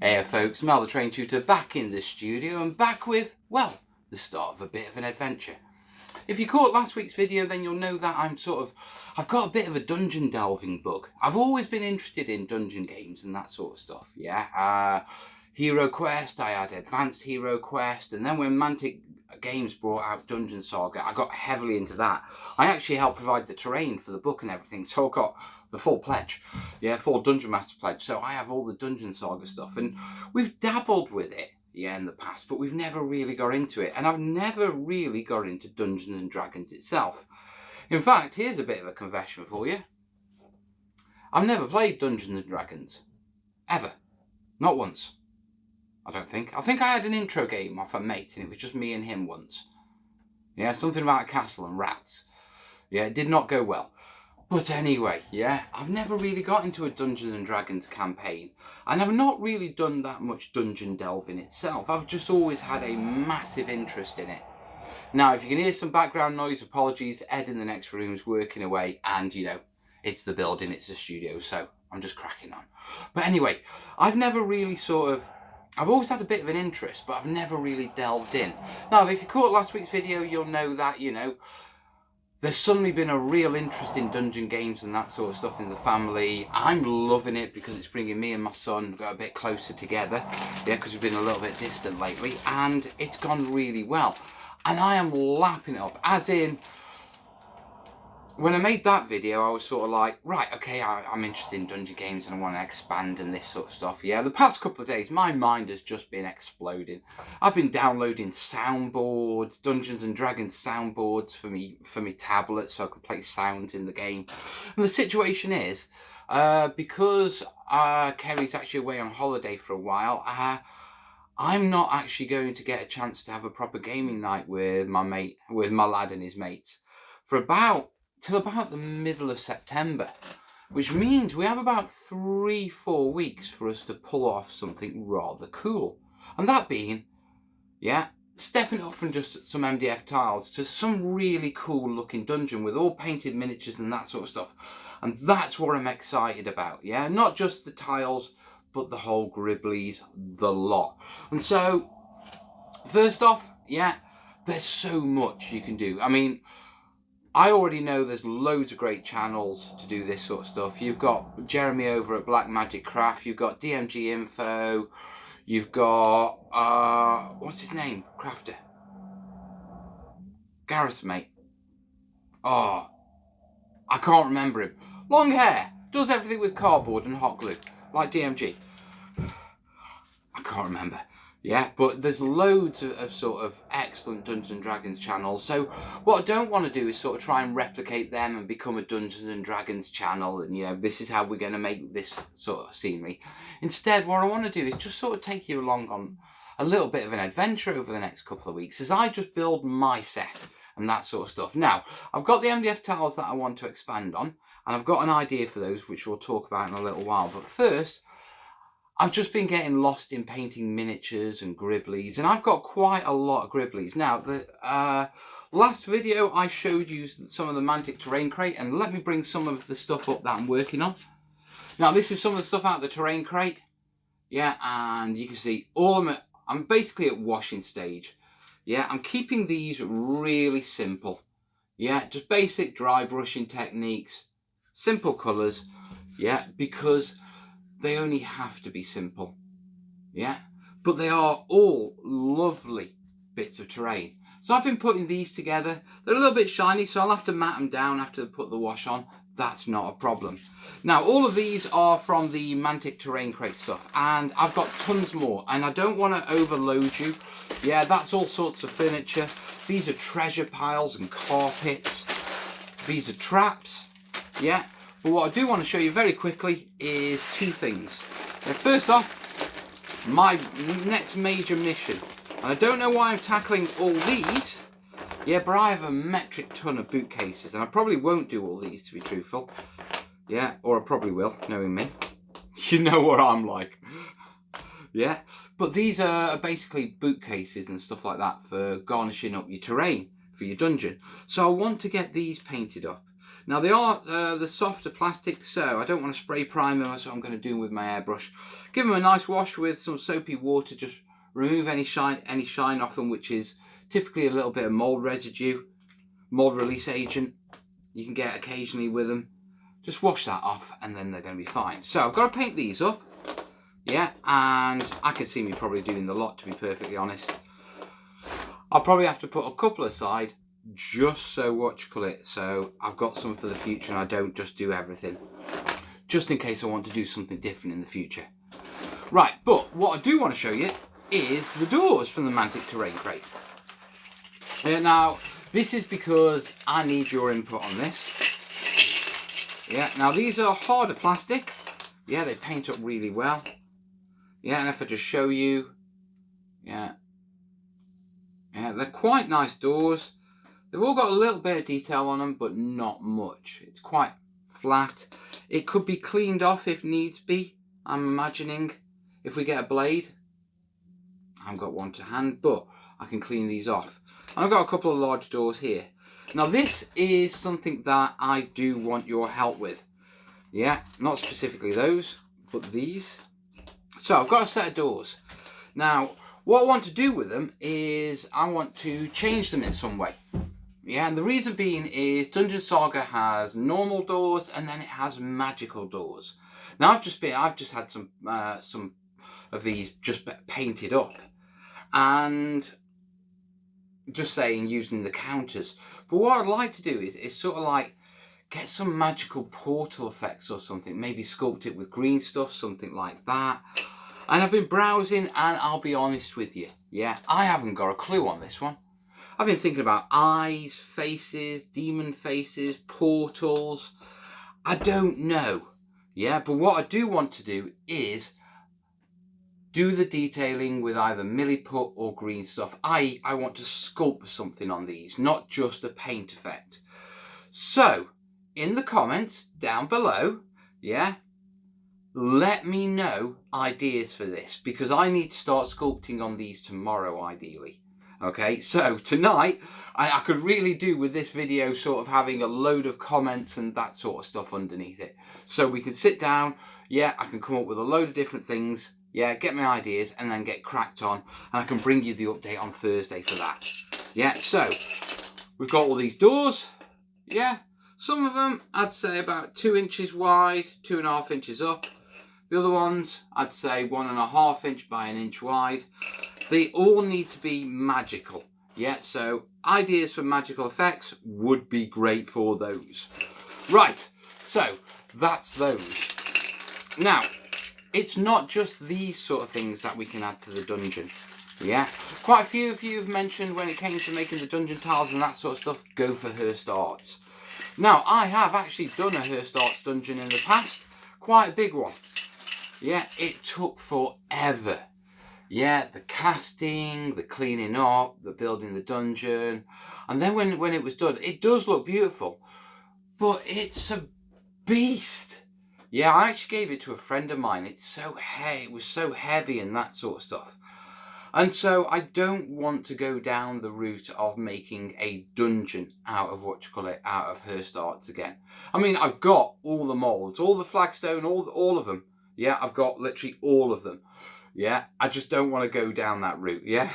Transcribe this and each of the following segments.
Hey folks, Mel the Train Tutor back in the studio and back with, well, the start of a bit of an adventure. If you caught last week's video, then you'll know that I've got a bit of a dungeon delving bug. I've always been interested in dungeon games and that sort of stuff, yeah. Hero Quest, I had Advanced Hero Quest, and then when Mantic Games brought out Dungeon Saga, I got heavily into that. I actually helped provide the terrain for the book and everything, so I got the full pledge, yeah, full Dungeon Master pledge. So I have all the Dungeon Saga stuff, and we've dabbled with it, yeah, in the past, but we've never really got into it, and I've never really got into Dungeons and Dragons itself. In fact, here's a bit of a confession for you. I've never played Dungeons and Dragons, ever, not once. I don't think. I think I had an intro game off a mate, and it was just me and him once. Yeah, something about a castle and rats. Yeah, it did not go well. But anyway, yeah, I've never really got into a Dungeons and Dragons campaign, and I've not really done that much dungeon delving itself. I've just always had a massive interest in it. Now, if you can hear some background noise, apologies. Ed in the next room is working away, and you know, it's the building, it's the studio, so I'm just cracking on. But anyway, I've never really I've always had a bit of an interest, but I've never really delved in. Now, if you caught last week's video, you'll know that, you know, there's suddenly been a real interest in dungeon games and that sort of stuff in the family. I'm loving it because it's bringing me and my son a bit closer together. Yeah, because we've been a little bit distant lately, and it's gone really well. And I am lapping it up, as in, when I made that video, I was sort of like, right, okay, I'm interested in dungeon games and I want to expand and this sort of stuff. Yeah, the past couple of days, my mind has just been exploding. I've been downloading soundboards, Dungeons and Dragons soundboards for me tablet, so I can play sounds in the game. And the situation is, because Kerry's actually away on holiday for a while, I'm not actually going to get a chance to have a proper gaming night with my lad and his mates for till about the middle of September, which means we have about 3-4 weeks for us to pull off something rather cool. And that being, yeah, stepping up from just some MDF tiles to some really cool looking dungeon with all painted miniatures and that sort of stuff. And that's what I'm excited about, yeah? Not just the tiles, but the whole Gribblies, the lot. And so, first off, yeah, there's so much you can do. I mean, I already know there's loads of great channels to do this sort of stuff. You've got Jeremy over at Black Magic Craft. You've got DMG Info. You've got, what's his name? Crafter. Gareth's mate. Oh, I can't remember him. Long hair. Does everything with cardboard and hot glue. Like DMG. I can't remember. Yeah, but there's loads of sort of excellent Dungeons and Dragons channels. So what I don't want to do is sort of try and replicate them and become a Dungeons and Dragons channel. And, you know, this is how we're going to make this sort of scenery. Instead, what I want to do is just sort of take you along on a little bit of an adventure over the next couple of weeks as I just build my set and that sort of stuff. Now, I've got the MDF tiles that I want to expand on, and I've got an idea for those, which we'll talk about in a little while. But first, I've just been getting lost in painting miniatures and Gribblies, and I've got quite a lot of Gribblies. Now, the last video I showed you some of the Mantic terrain crate, and let me bring some of the stuff up that I'm working on. Now, this is some of the stuff out of the terrain crate. Yeah, and you can see all of them. I'm basically at washing stage. Yeah, I'm keeping these really simple. Yeah, just basic dry brushing techniques, simple colours. Yeah, because they only have to be simple, yeah? But they are all lovely bits of terrain. So I've been putting these together. They're a little bit shiny, so I'll have to mat them down after I put the wash on. That's not a problem. Now, all of these are from the Mantic terrain crate stuff, and I've got tons more, and I don't want to overload you. Yeah, that's all sorts of furniture. These are treasure piles and carpets. These are traps, yeah? But what I do want to show you very quickly is two things. Now, first off, my next major mission. And I don't know why I'm tackling all these. Yeah, but I have a metric ton of bookcases. And I probably won't do all these, to be truthful. Yeah, or I probably will, knowing me. You know what I'm like. Yeah, but these are basically bookcases and stuff like that for garnishing up your terrain for your dungeon. So I want to get these painted up. Now they are the softer plastic, so I don't want to spray prime them. That's what I'm going to do with my airbrush. Give them a nice wash with some soapy water. Just remove any shine off them, which is typically a little bit of mold residue, mold release agent you can get occasionally with them. Just wash that off and then they're going to be fine. So I've got to paint these up. Yeah, and I can see me probably doing the lot, to be perfectly honest. I'll probably have to put a couple aside just so so I've got some for the future and I don't just do everything. Just in case I want to do something different in the future. Right, but what I do want to show you is the doors from the Mantic Terrain Crate. Now, this is because I need your input on this. Yeah, now these are harder plastic. Yeah, they paint up really well. Yeah, and if I just show you, yeah, they're quite nice doors. They've all got a little bit of detail on them, but not much. It's quite flat. It could be cleaned off if needs be, I'm imagining, if we get a blade. I haven't got one to hand, but I can clean these off. And I've got a couple of large doors here. Now this is something that I do want your help with. Yeah, not specifically those, but these. So I've got a set of doors. Now, what I want to do with them is I want to change them in some way. Yeah, and the reason being is Dungeon Saga has normal doors and then it has magical doors. Now I've just had some of these just painted up, and just saying using the counters. But what I'd like to do is sort of like get some magical portal effects or something. Maybe sculpt it with green stuff, something like that. And I've been browsing, and I'll be honest with you, yeah, I haven't got a clue on this one. I've been thinking about eyes, faces, demon faces, portals. I don't know. Yeah, but what I do want to do is do the detailing with either milliput or green stuff. I want to sculpt something on these, not just a paint effect. So, in the comments down below, yeah, let me know ideas for this, because I need to start sculpting on these tomorrow, ideally. Okay, so tonight, I could really do with this video sort of having a load of comments and that sort of stuff underneath it. So we can sit down, yeah, I can come up with a load of different things, yeah, get my ideas and then get cracked on, and I can bring you the update on Thursday for that. Yeah, so we've got all these doors, yeah, some of them I'd say about 2 inches wide, 2.5 inches up. The other ones I'd say 1.5 inch by 1 inch wide. They all need to be magical. Yeah, so ideas for magical effects would be great for those. Right, so that's those. Now, it's not just these sort of things that we can add to the dungeon. Yeah, quite a few of you have mentioned when it came to making the dungeon tiles and that sort of stuff, go for Hearst Arts. Now, I have actually done a Hearst Arts dungeon in the past, quite a big one. Yeah, it took forever. Yeah, the casting, the cleaning up, the building the dungeon. And then when it was done, it does look beautiful. But it's a beast. Yeah, I actually gave it to a friend of mine. It was so heavy and that sort of stuff. And so I don't want to go down the route of making a dungeon out of out of Hearst Arts again. I mean, I've got all the molds, all the flagstone, all of them. Yeah, I've got literally all of them. Yeah, I just don't want to go down that route, yeah.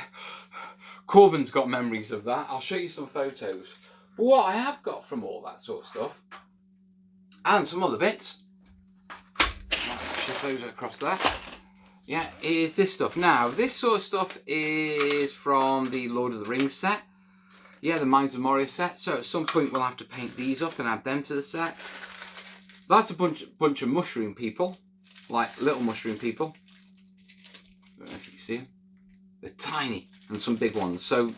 Corbin's got memories of that. I'll show you some photos. But what I have got from all that sort of stuff, and some other bits, shift those across there, yeah, is this stuff. Now, this sort of stuff is from the Lord of the Rings set. Yeah, the Mines of Moria set. So at some point we'll have to paint these up and add them to the set. That's a bunch of mushroom people, like little mushroom people. I don't know if you can see them. They're tiny, and some big ones. So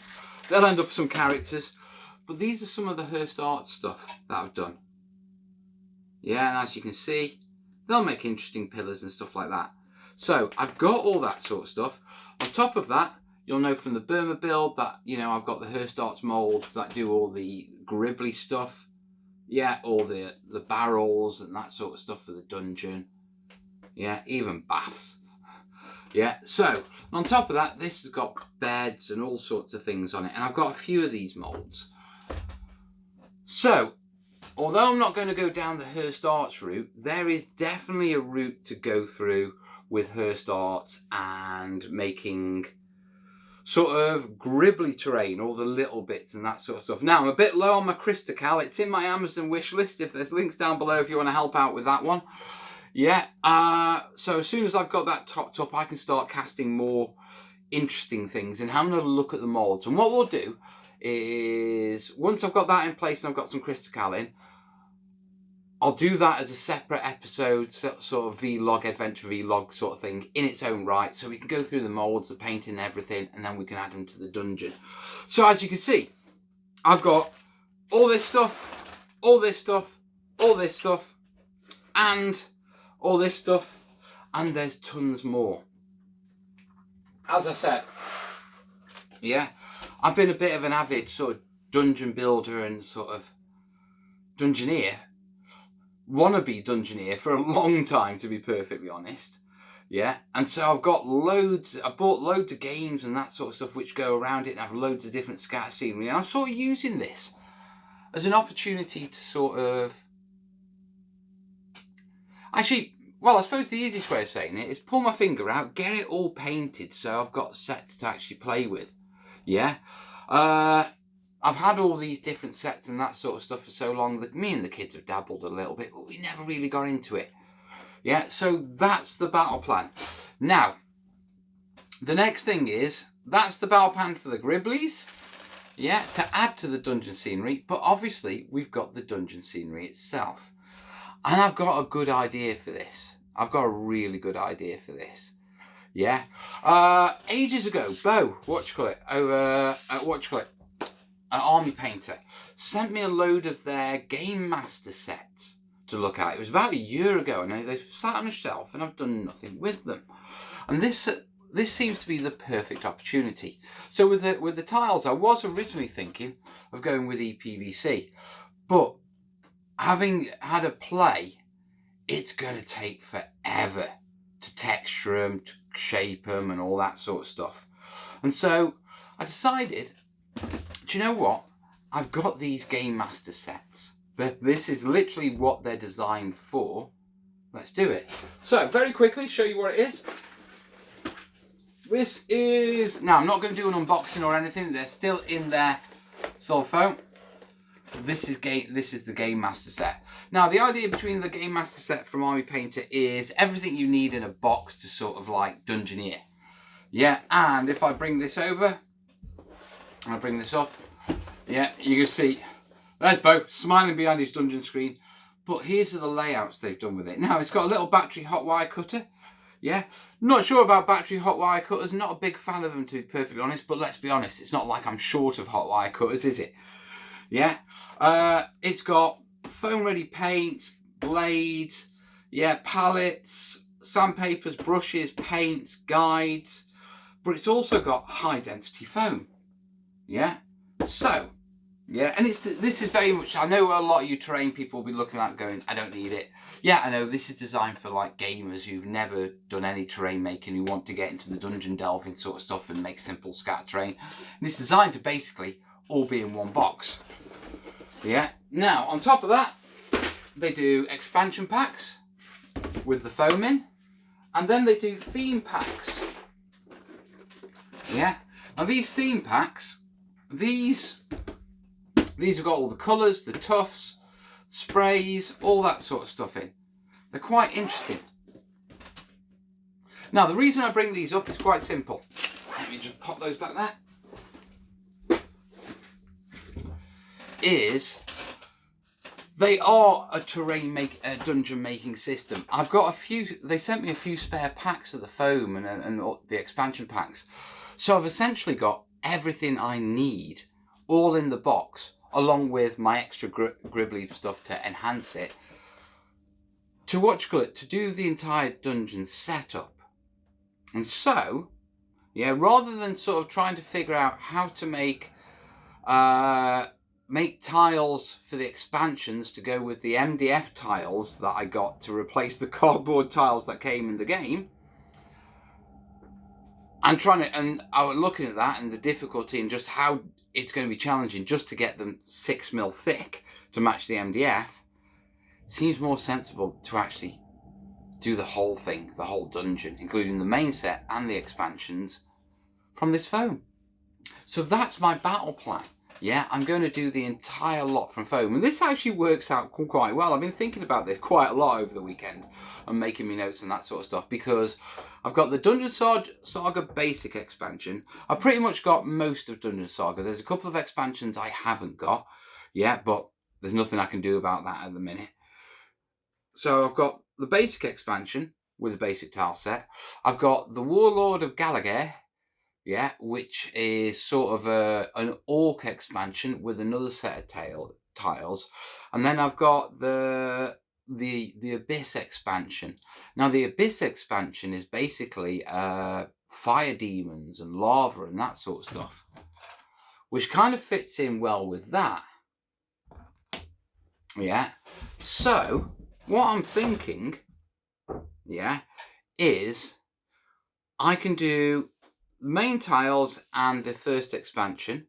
they'll end up with some characters. But these are some of the Hearst Arts stuff that I've done. Yeah, and as you can see, they'll make interesting pillars and stuff like that. So I've got all that sort of stuff. On top of that, you'll know from the Burma build that, you know, I've got the Hearst Arts molds that do all the gribbly stuff. Yeah, all the barrels and that sort of stuff for the dungeon. Yeah, even baths. Yeah, so on top of that, this has got beds and all sorts of things on it. And I've got a few of these molds. So although I'm not going to go down the Hearst Arts route, there is definitely a route to go through with Hearst Arts and making sort of gribbly terrain, all the little bits and that sort of stuff. Now, I'm a bit low on my Crystal. It's in my Amazon wish list. If there's links down below if you want to help out with that one. Yeah, so as soon as I've got that topped up, I can start casting more interesting things and having a look at the molds. And what we'll do is, once I've got that in place and I've got some Crystal in, I'll do that as a separate episode, sort of vlog, adventure vlog sort of thing in its own right. So we can go through the molds, the painting and everything, and then we can add them to the dungeon. So as you can see, I've got all this stuff, all this stuff, all this stuff, and all this stuff, and there's tons more. As I said, yeah, I've been a bit of an avid sort of dungeon builder and sort of dungeoneer, wannabe dungeoneer for a long time, to be perfectly honest. Yeah, and so I've got loads, I bought loads of games and that sort of stuff which go around it and have loads of different scatter scenery, and I'm sort of using this as an opportunity to sort of, actually, well, I suppose the easiest way of saying it is pull my finger out, get it all painted so I've got sets to actually play with. Yeah. I've had all these different sets and that sort of stuff for so long that me and the kids have dabbled a little bit, but we never really got into it. Yeah, so that's the battle plan. Now, the next thing is, that's the battle plan for the Gribblies. Yeah, to add to the dungeon scenery, but obviously we've got the dungeon scenery itself. And I've got a good idea for this. I've got a really good idea for this. Yeah. Ages ago, Bo, Army Painter, sent me a load of their Game Master sets to look at. It was about a year ago, and they've sat on a shelf, and I've done nothing with them. And this seems to be the perfect opportunity. So with the tiles, I was originally thinking of going with EPVC, but having had a play, it's going to take forever to texture them, to shape them, and all that sort of stuff. And so I decided, do you know what? I've got these Game Master sets. This is literally what they're designed for. Let's do it. So, very quickly, show you what it is. This is... Now, I'm not going to do an unboxing or anything. They're still in their cell phone. This is the Game Master set. Now, the idea between the Game Master set from Army Painter is everything you need in a box to sort of like dungeoneer. Yeah, and if I bring this over, and I bring this up, yeah, you can see, there's Bo smiling behind his dungeon screen. But here's the layouts they've done with it. Now, it's got a little battery hot wire cutter. Yeah, not sure about battery hot wire cutters. Not a big fan of them, to be perfectly honest. But let's be honest, it's not like I'm short of hot wire cutters, is it? Yeah, it's got foam ready paint, blades, yeah, palettes, sandpapers, brushes, paints, guides, but it's also got high density foam. Yeah, so, yeah, and this is very much, I know a lot of you terrain people will be looking at it going, I don't need it. Yeah, I know, this is designed for like gamers who've never done any terrain making, who want to get into the dungeon delving sort of stuff and make simple scatter terrain. And it's designed to basically all be in one box. Yeah, now on top of that, they do expansion packs with the foam in, and then they do theme packs. Yeah, and these theme packs, these have got all the colours, the tufts, sprays, all that sort of stuff in. They're quite interesting. Now, the reason I bring these up is quite simple. Let me just pop those back there. Is they are a dungeon making system. I've got a few, they sent me a few spare packs of the foam and the expansion packs. So I've essentially got everything I need all in the box, along with my extra gribbly stuff to enhance it, to do the entire dungeon setup. And so, yeah, rather than sort of trying to figure out how to make tiles for the expansions to go with the MDF tiles that I got to replace the cardboard tiles that came in the game, I was looking at that and the difficulty and just how it's going to be challenging just to get them 6mm thick to match the MDF, it seems more sensible to actually do the whole thing, the whole dungeon, including the main set and the expansions from this foam. So that's my battle plan. Yeah, I'm going to do the entire lot from foam. And this actually works out quite well. I've been thinking about this quite a lot over the weekend and making me notes and that sort of stuff, because I've got the Dungeon Saga basic expansion. I've pretty much got most of Dungeon Saga. There's a couple of expansions I haven't got yet, but there's nothing I can do about that at the minute. So I've got the basic expansion with the basic tile set. I've got the Warlord of Gallagher, yeah, which is sort of an orc expansion with another set of tiles. And then I've got the Abyss expansion. Now the Abyss expansion is basically fire demons and lava and that sort of stuff, which kind of fits in well with that. Yeah. So what I'm thinking, yeah, is I can do main tiles and the first expansion,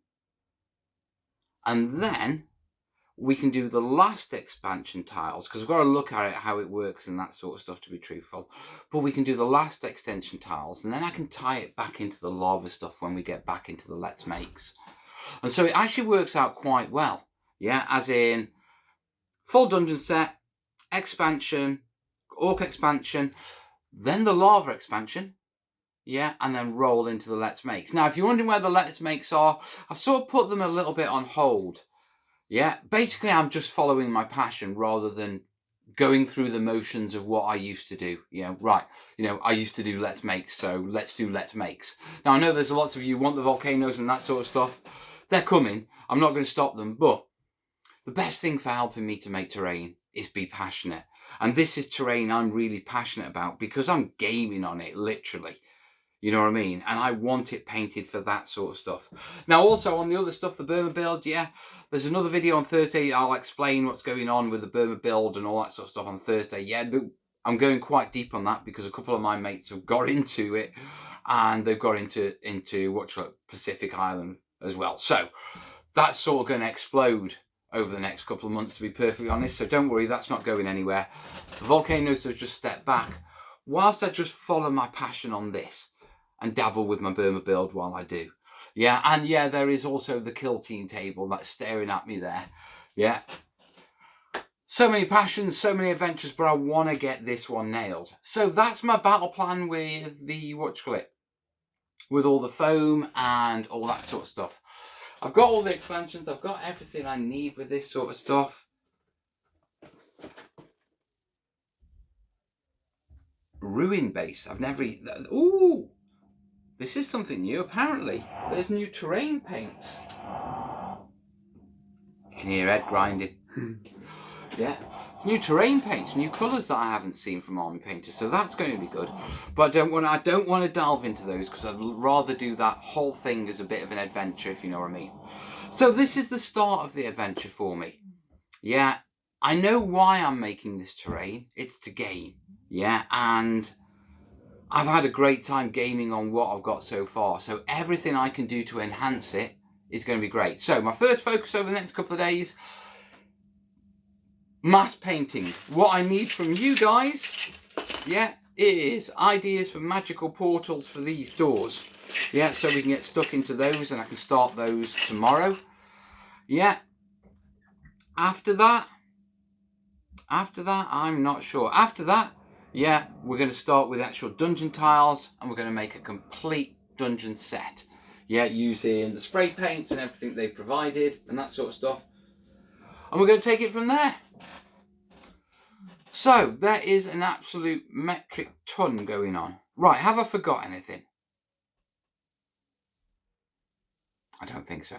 and then we can do the last expansion tiles, because we've got to look at it, how it works and that sort of stuff, to be truthful. But we can do the last extension tiles, and then I can tie it back into the lava stuff when we get back into the Let's Makes. And so it actually works out quite well, yeah, as in full dungeon set, expansion, orc expansion, then the lava expansion, yeah, and then roll into the Let's Makes. Now, if you're wondering where the Let's Makes are, I've sort of put them a little bit on hold. Yeah, basically I'm just following my passion rather than going through the motions of what I used to do. You know, right, you know, I used to do Let's Makes, so let's do Let's Makes. Now, I know there's lots of you want the volcanoes and that sort of stuff. They're coming. I'm not going to stop them, but the best thing for helping me to make terrain is be passionate. And this is terrain I'm really passionate about because I'm gaming on it, literally. You know what I mean? And I want it painted for that sort of stuff. Now, also on the other stuff, the Burma build, yeah, there's another video on Thursday. I'll explain what's going on with the Burma build and all that sort of stuff on Thursday. Yeah, but I'm going quite deep on that because a couple of my mates have got into it, and they've got into Pacific Island as well. So that's sort of going to explode over the next couple of months, to be perfectly honest. So don't worry, that's not going anywhere. The volcanoes have just stepped back whilst I just follow my passion on this and dabble with my Burma build while I do. Yeah, and yeah, there is also the kill team table that's staring at me there. Yeah. So many passions, so many adventures, but I want to get this one nailed. So that's my battle plan with the, with all the foam and all that sort of stuff. I've got all the expansions, I've got everything I need with this sort of stuff. Ruin base, I've never... Ooh! This is something new, apparently. There's new terrain paints. You can hear Ed grinding. Yeah. It's new terrain paints, new colours that I haven't seen from Army Painters, so that's going to be good. But I don't want to delve into those because I'd rather do that whole thing as a bit of an adventure, if you know what I mean. So this is the start of the adventure for me. Yeah. I know why I'm making this terrain. It's to game. Yeah. And I've had a great time gaming on what I've got so far. So everything I can do to enhance it is going to be great. So my first focus over the next couple of days, mass painting. What I need from you guys, yeah, is ideas for magical portals for these doors. Yeah, so we can get stuck into those and I can start those tomorrow. Yeah. After that, I'm not sure. After that, yeah, we're going to start with actual dungeon tiles and we're going to make a complete dungeon set. Yeah, using the spray paints and everything they've provided and that sort of stuff. And we're going to take it from there. So, there is an absolute metric ton going on. Right, have I forgot anything? I don't think so.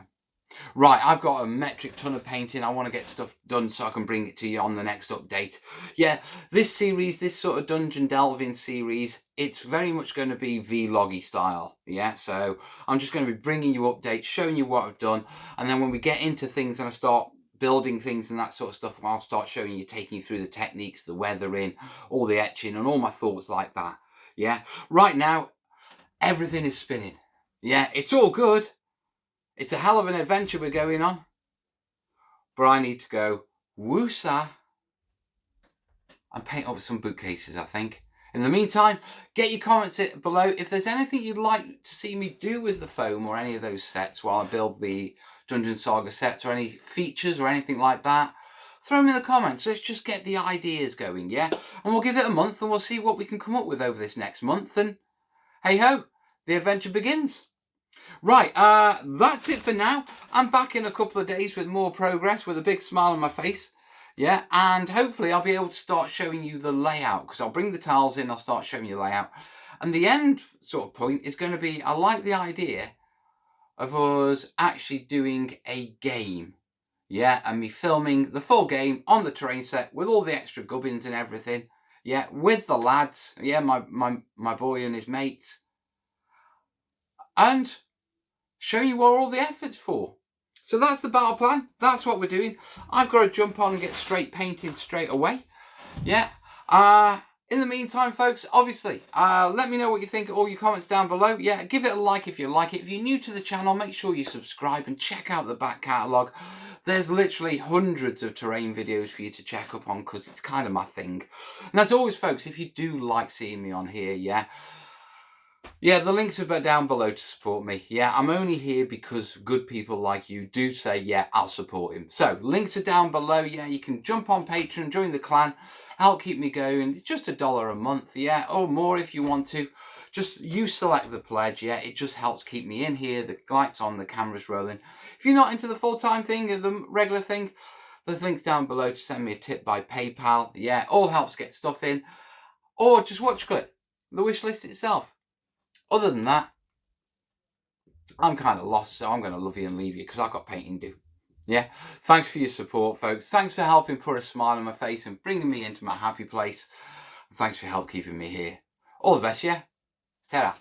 Right, I've got a metric ton of painting. I want to get stuff done so I can bring it to you on the next update. Yeah, this series, this sort of dungeon delving series, it's very much going to be vloggy style. Yeah, so I'm just going to be bringing you updates, showing you what I've done. And then when we get into things and I start building things and that sort of stuff, I'll start showing you, taking you through the techniques, the weathering, all the etching and all my thoughts like that. Yeah, right now, everything is spinning. Yeah, it's all good. It's a hell of an adventure we're going on. But I need to go woosah, and paint up some bookcases, I think. In the meantime, get your comments below. If there's anything you'd like to see me do with the foam or any of those sets while I build the Dungeon Saga sets, or any features or anything like that, throw them in the comments. Let's just get the ideas going, yeah? And we'll give it a month and we'll see what we can come up with over this next month. And hey ho, the adventure begins. Right, that's it for now. I'm back in a couple of days with more progress, with a big smile on my face. Yeah, and hopefully I'll be able to start showing you the layout, because I'll bring the tiles in, I'll start showing you the layout. And the end sort of point is going to be, I like the idea of us actually doing a game. Yeah, and me filming the full game on the terrain set with all the extra gubbins and everything. Yeah, with the lads. Yeah, my boy and his mates. And show you what all the effort's for. So that's the battle plan. That's what we're doing. I've got to jump on and get straight painting straight away. Yeah. In the meantime, folks, obviously, let me know what you think. All your comments down below. Yeah, give it a like if you like it. If you're new to the channel, make sure you subscribe and check out the back catalogue. There's literally hundreds of terrain videos for you to check up on, because it's kind of my thing. And as always, folks, if you do like seeing me on here, yeah, the links are down below to support me. Yeah, I'm only here because good people like you do say, yeah, I'll support him. So, links are down below. Yeah, you can jump on Patreon, join the clan, help keep me going. It's just $1 a month, yeah, or more if you want to. Just, you select the pledge, yeah, it just helps keep me in here. The lights on, the camera's rolling. If you're not into the full-time thing or the regular thing, there's links down below to send me a tip by PayPal. Yeah, all helps get stuff in. Or just watch clip, the wish list itself. Other than that, I'm kind of lost, so I'm going to love you and leave you, because I've got painting to do. Yeah, thanks for your support, folks. Thanks for helping put a smile on my face and bringing me into my happy place. And thanks for help keeping me here. All the best, yeah? Ta-ra.